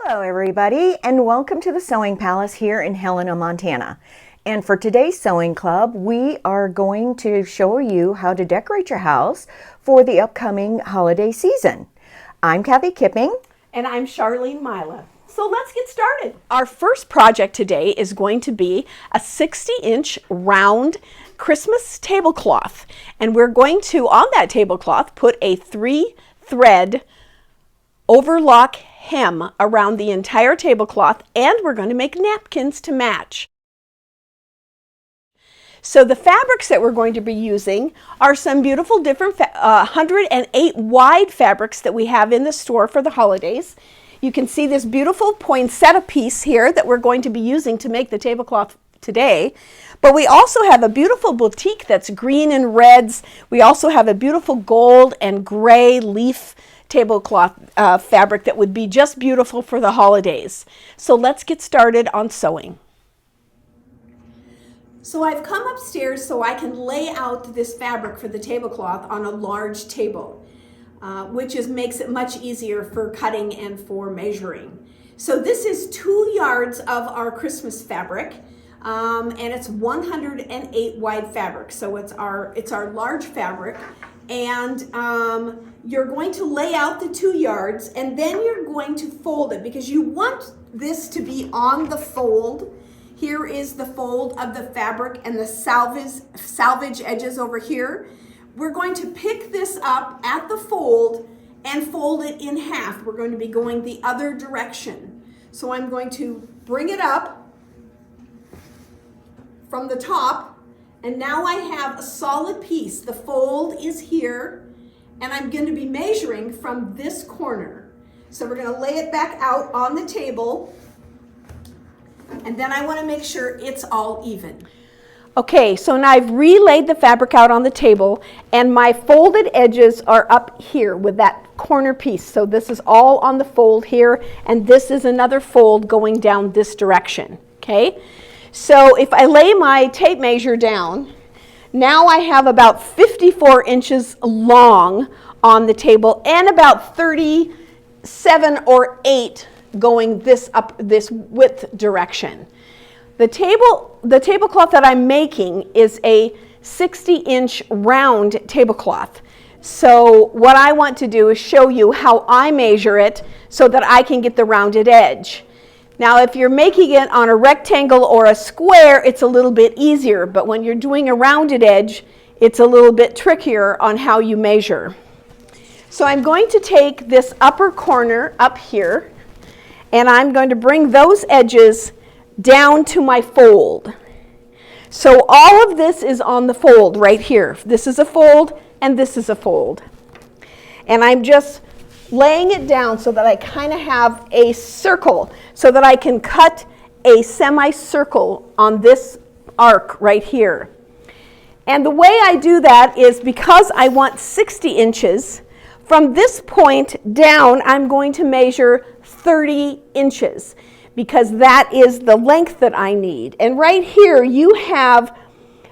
Hello everybody, and welcome to the Sewing Palace here in Helena, Montana. And for today's sewing club, we are going to show you how to decorate your house for the upcoming holiday season. I'm Kathy Kipping. And I'm Charlene Mila. So let's get started. Our first project today is going to be a 60-inch round Christmas tablecloth. And we're going to, on that tablecloth, put a 3-thread overlock hem around the entire tablecloth, and we're going to make napkins to match. So the fabrics that we're going to be using are some beautiful different 108 wide fabrics that we have in the store for the holidays. You can see this beautiful poinsettia piece here that we're going to be using to make the tablecloth today. But we also have a beautiful boutique that's green and reds. We also have a beautiful gold and gray leaf tablecloth fabric that would be just beautiful for the holidays. So let's get started on sewing. So I've come upstairs so I can lay out this fabric for the tablecloth on a large table, which makes it much easier for cutting and for measuring. So this is 2 yards of our Christmas fabric, and it's 108 wide fabric. So it's our large fabric, and you're going to lay out the 2 yards, and then you're going to fold it because you want this to be on the fold. Here is the fold of the fabric and the salvage edges over here. We're going to pick this up at the fold and fold it in half. We're going to be going the other direction. So I'm going to bring it up from the top, and now I have a solid piece. The fold is here, and I'm going to be measuring from this corner. So we're going to lay it back out on the table, and then I want to make sure it's all even. Okay, so now I've relayed the fabric out on the table, and my folded edges are up here with that corner piece. So this is all on the fold here, and this is another fold going down this direction, okay? So if I lay my tape measure down, now I have about 54 inches long on the table and about 37 or 8 going this width direction. The tablecloth that I'm making is a 60-inch round tablecloth. So what I want to do is show you how I measure it so that I can get the rounded edge. Now, if you're making it on a rectangle or a square, it's a little bit easier, but when you're doing a rounded edge, it's a little bit trickier on how you measure. So I'm going to take this upper corner up here, and I'm going to bring those edges down to my fold. So all of this is on the fold right here. This is a fold, and this is a fold. And I'm just laying it down so that I kind of have a circle so that I can cut a semicircle on this arc right here. And the way I do that is because I want 60 inches, from this point down I'm going to measure 30 inches because that is the length that I need. And right here you have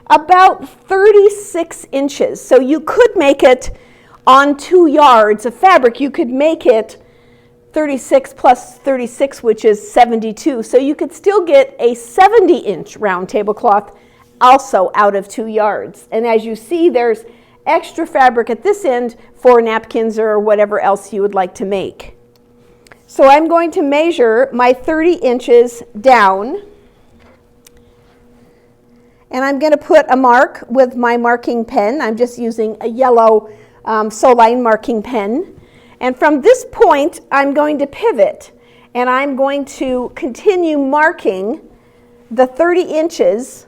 about 36 inches. So you could make it on 2 yards of fabric. You could make it 36 plus 36, which is 72. So you could still get a 70-inch round tablecloth also out of 2 yards. And as you see, there's extra fabric at this end for napkins or whatever else you would like to make. So I'm going to measure my 30 inches down, and I'm going to put a mark with my marking pen. I'm just using a yellow Sewline marking pen. And from this point, I'm going to pivot, and I'm going to continue marking the 30 inches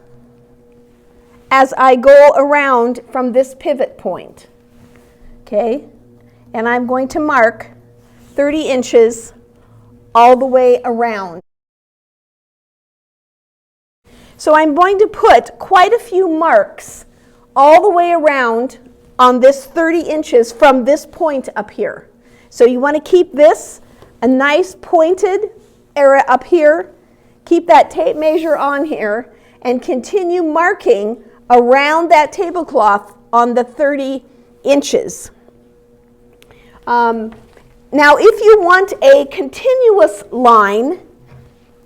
as I go around from this pivot point. Okay? And I'm going to mark 30 inches all the way around. So I'm going to put quite a few marks all the way around on this 30 inches from this point up here. So you want to keep this a nice pointed area up here. Keep that tape measure on here and continue marking around that tablecloth on the 30 inches. Now, if you want a continuous line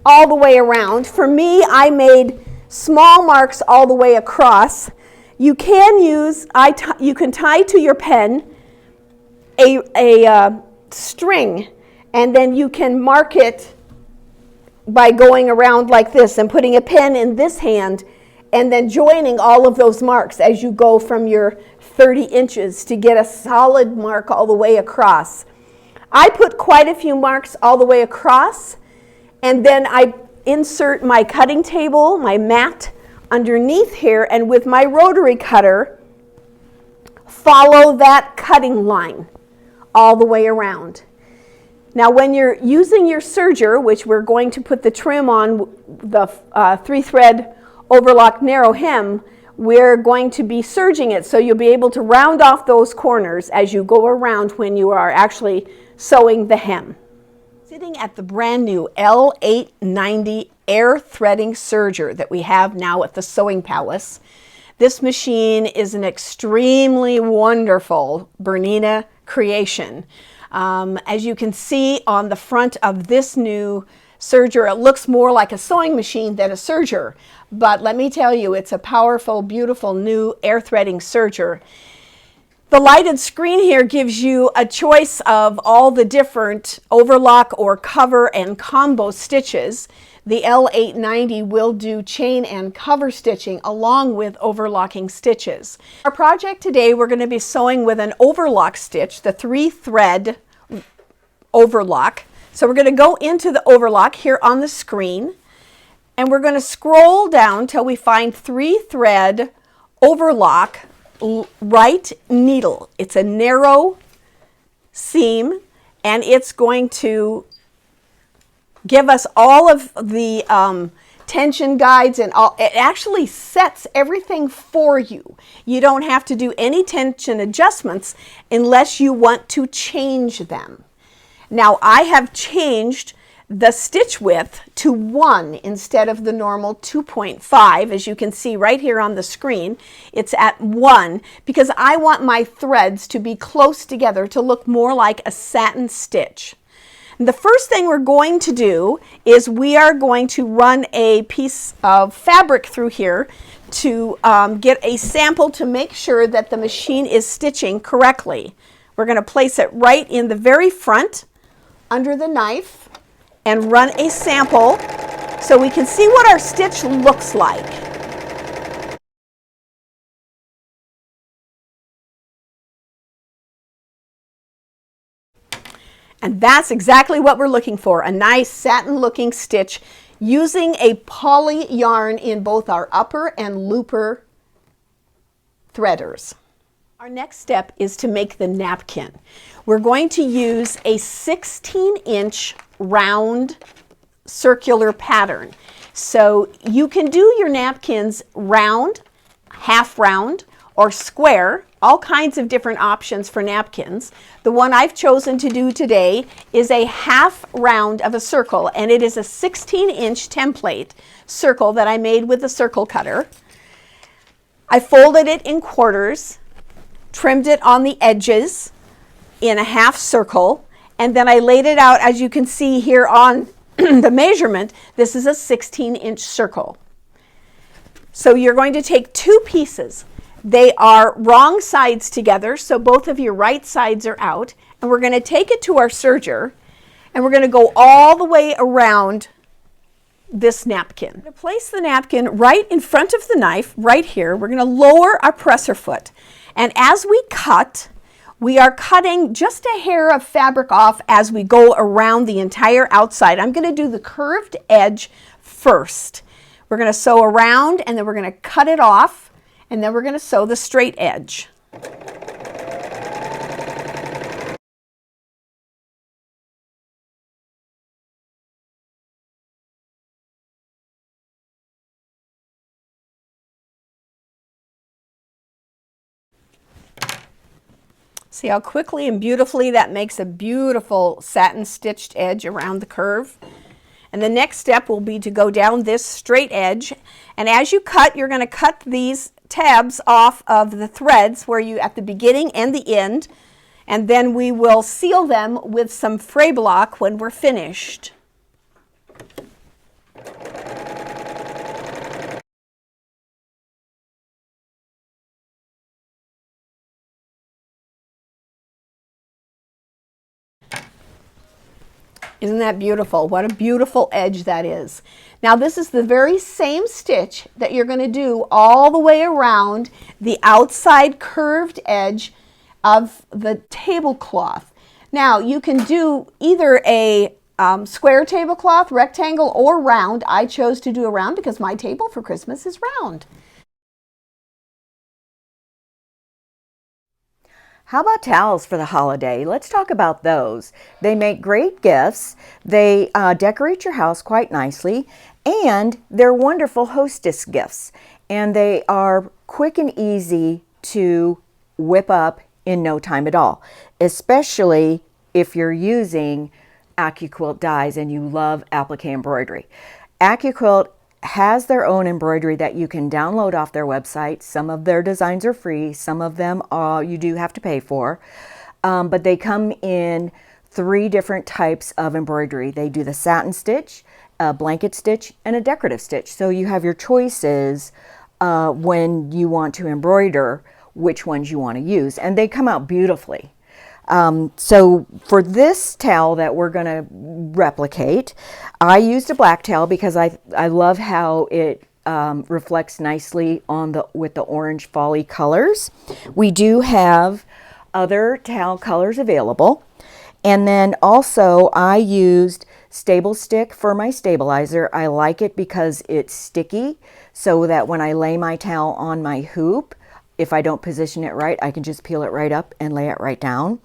all the way around, for me, I made small marks all the way across. You can use, you can tie to your pen a string, and then you can mark it by going around like this and putting a pen in this hand and then joining all of those marks as you go from your 30 inches to get a solid mark all the way across. I put quite a few marks all the way across, and then I insert my cutting table, my mat, underneath here, and with my rotary cutter, follow that cutting line all the way around. Now, when you're using your serger, which we're going to put the trim on, the 3-thread overlock narrow hem, we're going to be serging it, so you'll be able to round off those corners as you go around when you are actually sewing the hem. Sitting at the brand new L890 air threading serger that we have now at the Sewing Palace. This machine is an extremely wonderful Bernina creation. As you can see on the front of this new serger, it looks more like a sewing machine than a serger. But let me tell you, it's a powerful, beautiful new air threading serger. The lighted screen here gives you a choice of all the different overlock or cover and combo stitches. The L890 will do chain and cover stitching along with overlocking stitches. Our project today, we're going to be sewing with an overlock stitch, the 3-thread overlock. So we're going to go into the overlock here on the screen, and we're going to scroll down till we find 3-thread overlock right needle. It's a narrow seam, and it's going to give us all of the tension guides and all. It actually sets everything for you. You don't have to do any tension adjustments unless you want to change them. Now, I have changed the stitch width to 1 instead of the normal 2.5. As you can see right here on the screen, it's at 1 because I want my threads to be close together to look more like a satin stitch. And the first thing we're going to do is we are going to run a piece of fabric through here to get a sample to make sure that the machine is stitching correctly. We're going to place it right in the very front under the knife and run a sample so we can see what our stitch looks like. And that's exactly what we're looking for, a nice satin looking stitch using a poly yarn in both our upper and looper threaders. Our next step is to make the napkin. We're going to use a 16-inch round circular pattern. So you can do your napkins round, half round, or square, all kinds of different options for napkins. The one I've chosen to do today is a half round of a circle, and it is a 16-inch template circle that I made with the circle cutter. I folded it in quarters, trimmed it on the edges in a half circle, and then I laid it out, as you can see here on the measurement. This is a 16-inch circle. So you're going to take 2 pieces. They are wrong sides together, so both of your right sides are out, and we're going to take it to our serger, and we're going to go all the way around this napkin. I'm going to place the napkin right in front of the knife, right here. We're going to lower our presser foot, and as we cut, we are cutting just a hair of fabric off as we go around the entire outside. I'm going to do the curved edge first. We're going to sew around, and then we're going to cut it off, and then we're going to sew the straight edge. See how quickly and beautifully that makes a beautiful satin stitched edge around the curve. And the next step will be to go down this straight edge, and as you cut, you're going to cut these tabs off of the threads where you at the beginning and the end, And then we will seal them with some fray block when we're finished. Isn't that beautiful? What a beautiful edge that is. Now this is the very same stitch that you're going to do all the way around the outside curved edge of the tablecloth. Now you can do either a square tablecloth, rectangle, or round. I chose to do a round because my table for Christmas is round. How about towels for the holiday? Let's talk about those. They make great gifts. They decorate your house quite nicely, and they're wonderful hostess gifts. And they are quick and easy to whip up in no time at all, especially if you're using AccuQuilt dies and you love applique embroidery. AccuQuilt has their own embroidery that you can download off their website. Some of their designs are free, some of them you do have to pay for, but they come in 3 different types of embroidery. They do the satin stitch, a blanket stitch, and a decorative stitch. So you have your choices when you want to embroider which ones you want to use, and they come out beautifully. So for this towel that we're going to replicate, I used a black towel because I love how it reflects nicely on with the orange folly colors. We do have other towel colors available. And then also I used Stabil stick for my stabilizer. I like it because it's sticky, so that when I lay my towel on my hoop, if I don't position it right, I can just peel it right up and lay it right down.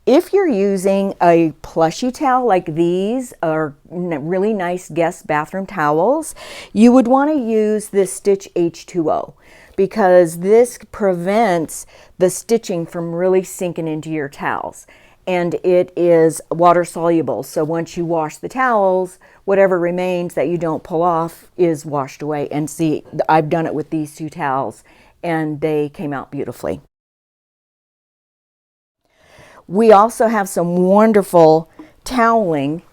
If you're using a plushy towel like these, or really nice guest bathroom towels, you would want to use this Stitch H2O, because this prevents the stitching from really sinking into your towels. And it is water soluble, so once you wash the towels, whatever remains that you don't pull off is washed away. And see, I've done it with these 2 towels, and they came out beautifully. We also have some wonderful toweling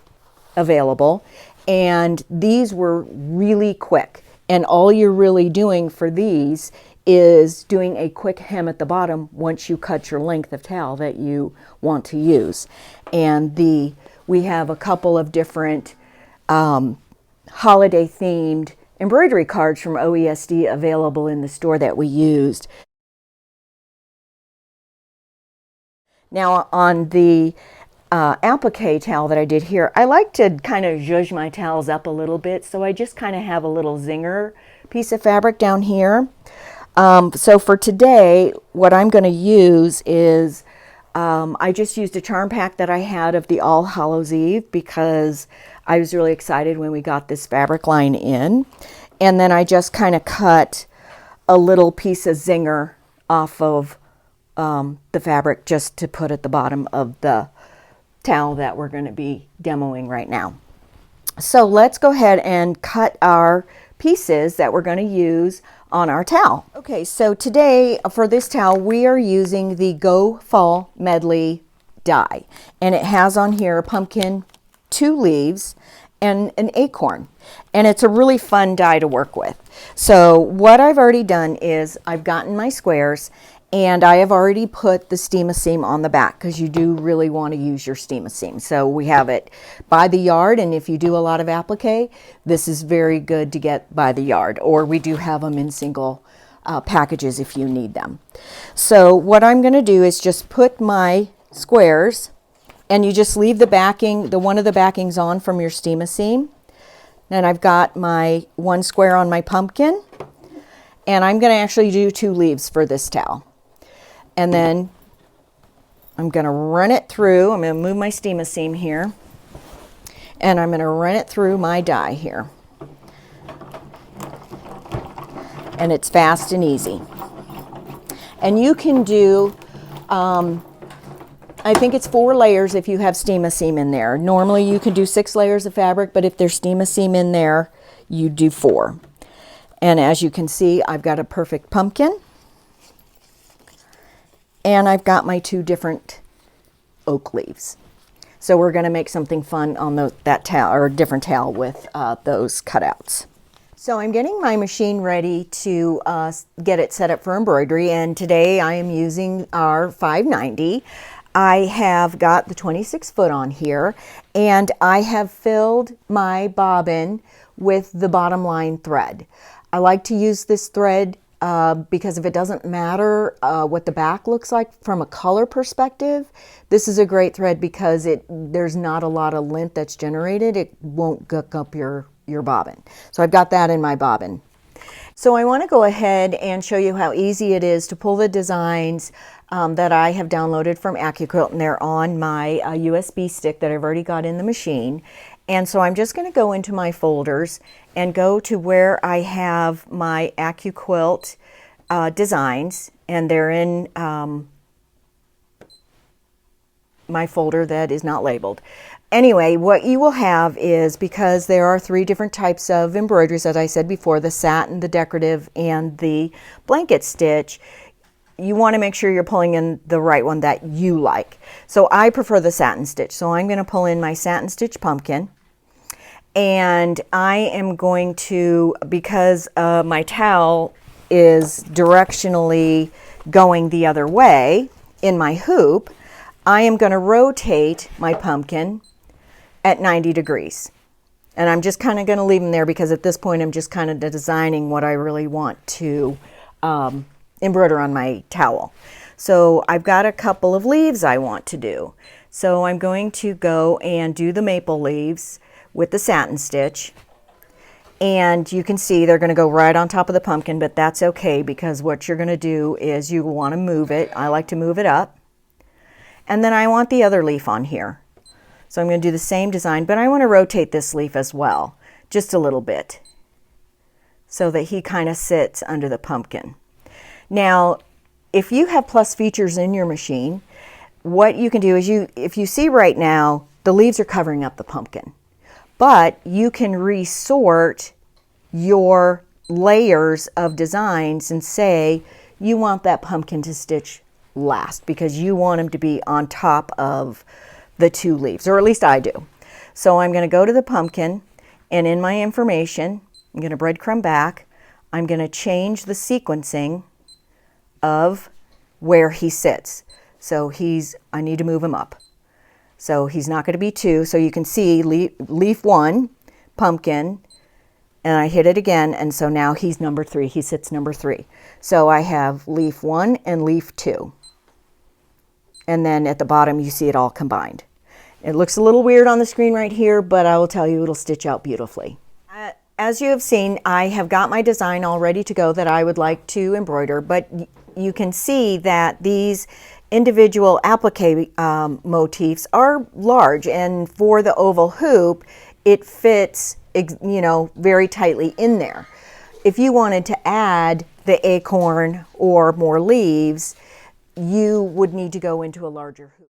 available, and these were really quick. And all you're really doing for these is doing a quick hem at the bottom once you cut your length of towel that you want to use. And we have a couple of different holiday themed embroidery cards from OESD available in the store that we used. Now on the applique towel that I did here, I like to kind of zhuzh my towels up a little bit, so I just kind of have a little zinger piece of fabric down here. So for today, what I'm going to use is, I just used a charm pack that I had of the All Hallows Eve because I was really excited when we got this fabric line in. And then I just kind of cut a little piece of zinger off of the fabric just to put at the bottom of the towel that we're going to be demoing right now. So let's go ahead and cut our pieces that we're going to use on our towel. Okay, so today for this towel we are using the Go Fall Medley die, and it has on here a pumpkin, 2 leaves, and an acorn, and it's a really fun die to work with. So what I've already done is I've gotten my squares, and I have already put the steam-a-seam on the back, because you do really want to use your steam-a-seam. So we have it by the yard, and if you do a lot of applique, this is very good to get by the yard, or we do have them in single packages if you need them. So what I'm going to do is just put my squares, and you just leave the backing, one of the backings on from your steam-a-seam. And I've got my 1 square on my pumpkin, and I'm going to actually do 2 leaves for this towel. And then I'm going to run it through. I'm going to move my steam-a-seam here, and I'm going to run it through my die here. And it's fast and easy. And you can do, I think it's 4 layers if you have steam-a-seam in there. Normally you can do 6 layers of fabric, but if there's steam-a-seam in there, you do 4. And as you can see, I've got a perfect pumpkin. And I've got my 2 different oak leaves. So we're going to make something fun on that towel, or a different towel with those cutouts. So I'm getting my machine ready to get it set up for embroidery, and today I am using our 590. I have got the 26 foot on here, and I have filled my bobbin with the bottom line thread. I like to use this thread because if it doesn't matter what the back looks like from a color perspective, this is a great thread because there's not a lot of lint that's generated. It won't gook up your bobbin. So I've got that in my bobbin. So I want to go ahead and show you how easy it is to pull the designs that I have downloaded from AccuQuilt, and they're on my USB stick that I've already got in the machine. And so I'm just going to go into my folders and go to where I have my AccuQuilt designs, and they're in my folder that is not labeled. Anyway, what you will have is, because there are 3 different types of embroideries, as I said before, the satin, the decorative, and the blanket stitch, you want to make sure you're pulling in the right one that you like. So I prefer the satin stitch. So I'm going to pull in my satin stitch pumpkin. And I am going to, because my towel is directionally going the other way in my hoop, I am going to rotate my pumpkin at 90 degrees. And I'm just kind of going to leave them there because at this point I'm just kind of designing what I really want to embroider on my towel. So I've got a couple of leaves I want to do. So I'm going to go and do the maple leaves with the satin stitch. And you can see they're going to go right on top of the pumpkin, but that's okay because what you're going to do is you want to move it. I like to move it up. And then I want the other leaf on here. So I'm going to do the same design, but I want to rotate this leaf as well, just a little bit, so that he kind of sits under the pumpkin. Now, if you have plus features in your machine, what you can do is if you see right now, the leaves are covering up the pumpkin, but you can resort your layers of designs and say you want that pumpkin to stitch last because you want him to be on top of the 2 leaves, or at least I do. So I'm going to go to the pumpkin, and in my information, I'm going to breadcrumb back. I'm going to change the sequencing of where he sits. So I need to move him up. So he's not going to be 2. So you can see leaf 1, pumpkin, and I hit it again, and so now he's number 3. He sits number 3. So I have leaf 1 and leaf 2. And then at the bottom you see it all combined. It looks a little weird on the screen right here, but I will tell you it'll stitch out beautifully. As you have seen, I have got my design all ready to go that I would like to embroider, but you can see that these individual applique motifs are large, and for the oval hoop it fits very tightly in there. If you wanted to add the acorn or more leaves, you would need to go into a larger hoop.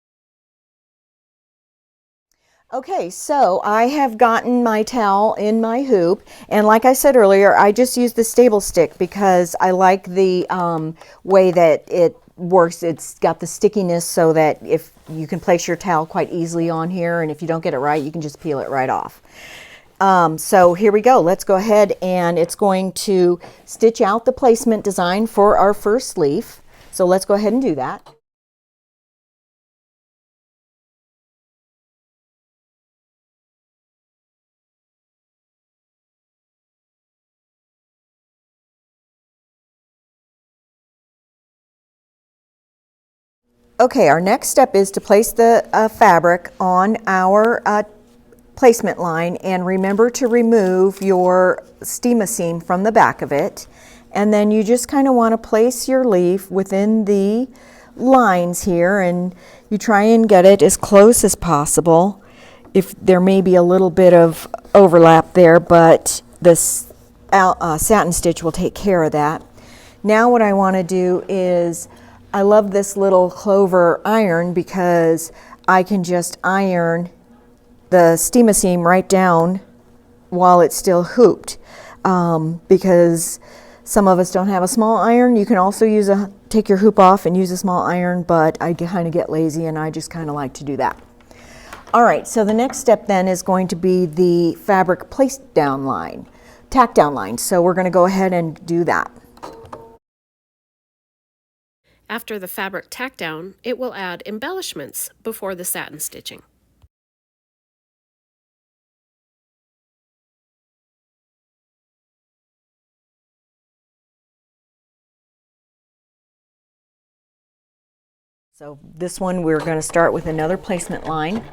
Okay, so I have gotten my towel in my hoop, and like I said earlier, I just used the Stabil stick because I like the way that it works. It's got the stickiness so that if you can place your towel quite easily on here, and if you don't get it right, you can just peel it right off. So here we go. Let's go ahead, and it's going to stitch out the placement design for our first leaf. So let's go ahead and do that. Okay, our next step is to place the fabric on our placement line, and remember to remove your steam seam from the back of it. And then you just kind of want to place your leaf within the lines here, and you try and get it as close as possible. If there may be a little bit of overlap there, but this satin stitch will take care of that. Now what I want to do is, I love this little clover iron because I can just iron the steam seam right down while it's still hooped. Because some of us don't have a small iron, you can also use a take your hoop off and use a small iron, but I kind of get lazy and I just kind of like to do that. All right, so the next step then is going to be the fabric place down line, tack down line. So we're going to go ahead and do that. After the fabric tack down, it will add embellishments before the satin stitching. So this one we're going to start with another placement line.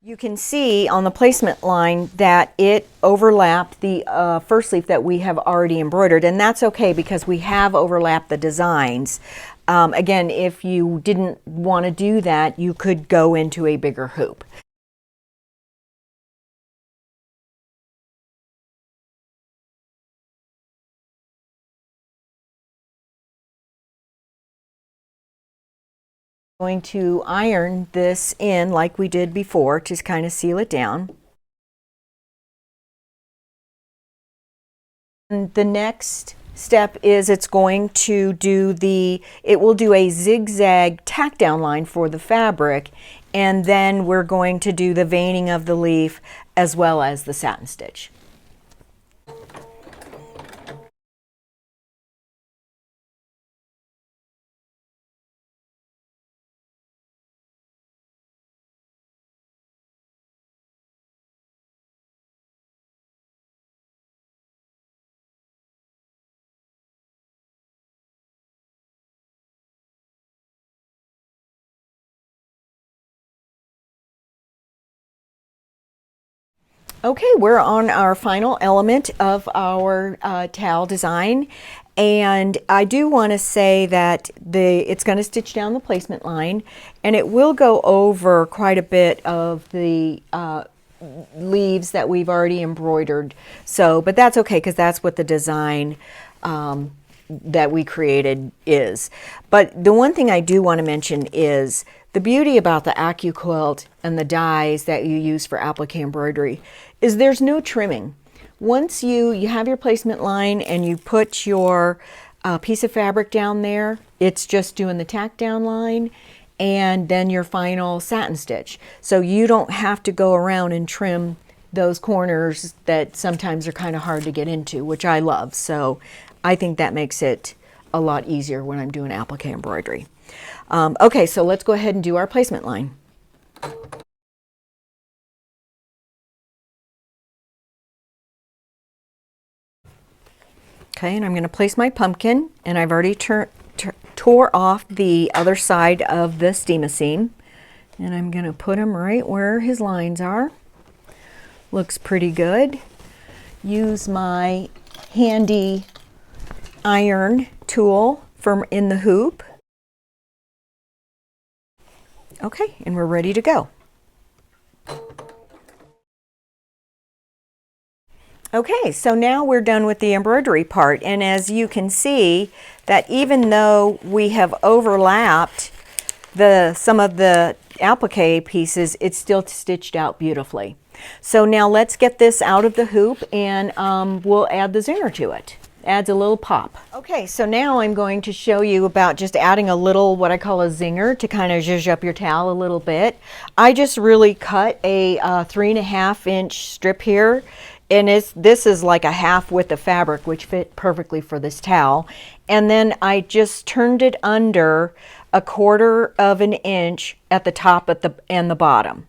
You can see on the placement line that it overlapped the first leaf that we have already embroidered, and that's okay because we have overlapped the designs. Again, if you didn't want to do that, you could go into a bigger hoop. Going to iron this in like we did before to kind of seal it down. And the next step is it will do a zigzag tack down line for the fabric, and then we're going to do the veining of the leaf as well as the satin stitch. Okay, we're on our final element of our towel design, and I do want to say that it's going to stitch down the placement line, and it will go over quite a bit of the leaves that we've already embroidered. So, but that's okay because that's what the design that we created is. But the one thing I do want to mention is the beauty about the AccuQuilt and the dies that you use for applique embroidery is there's no trimming. Once you have your placement line and you put your piece of fabric down there, it's just doing the tack down line and then your final satin stitch. So you don't have to go around and trim those corners that sometimes are kind of hard to get into, which I love. So I think that makes it a lot easier when I'm doing applique embroidery. Okay, so let's go ahead and do our placement line. Okay, and I'm going to place my pumpkin, and I've already tore off the other side of the steam seam, and I'm going to put him right where his lines are. Looks pretty good. Use my handy iron tool in the hoop. Okay, and we're ready to go. Okay, so now we're done with the embroidery part, and as you can see that even though we have overlapped some of the applique pieces, it's still stitched out beautifully. So now let's get this out of the hoop and we'll add the zinger to it. Adds a little pop. Okay, so now I'm going to show you about just adding a little what I call a zinger to kind of zhuzh up your towel a little bit. I just really cut a 3.5 inch strip here, and this is like a half width of fabric, which fit perfectly for this towel. And then I just turned it under 1/4 inch at the top and the bottom.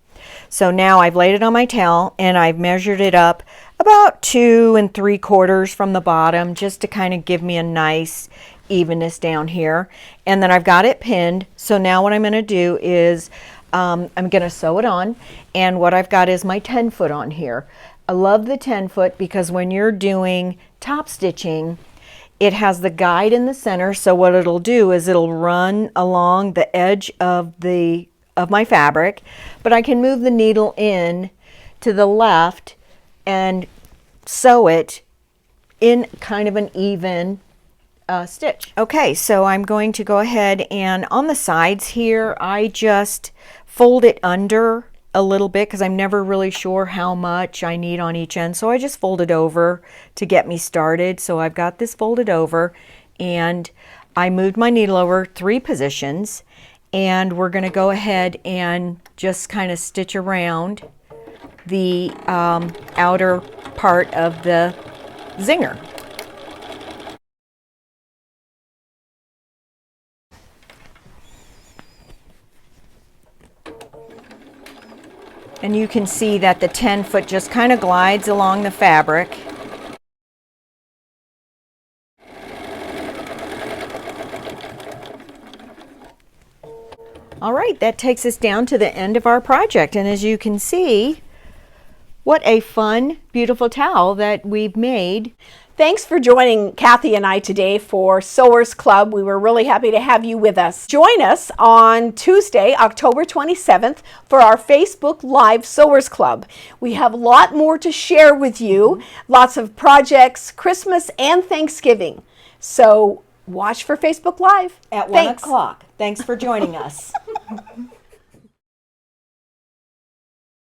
So now I've laid it on my towel and I've measured it up about 2 3/4 from the bottom, just to kind of give me a nice evenness down here. And then I've got it pinned. So now what I'm going to do is I'm going to sew it on, and what I've got is my 10-foot on here. I love the 10-foot because when you're doing top stitching, it has the guide in the center. So what it'll do is it'll run along the edge of my fabric, but I can move the needle in to the left and sew it in kind of an even stitch. Okay, so I'm going to go ahead and on the sides here, I just fold it under a little bit because I'm never really sure how much I need on each end. So I just fold it over to get me started. So I've got this folded over, and I moved my needle over 3 positions, and we're going to go ahead and just kind of stitch around the outer part of the zinger. And you can see that the 10-foot just kind of glides along the fabric. All right, that takes us down to the end of our project, and as you can see, what a fun, beautiful towel that we've made. Thanks for joining Kathy and I today for Sewers Club. We were really happy to have you with us. Join us on Tuesday, October 27th for our Facebook Live Sewers Club. We have a lot more to share with you, lots of projects, Christmas and Thanksgiving. So watch for Facebook Live. At 1 o'clock. Thanks for joining us.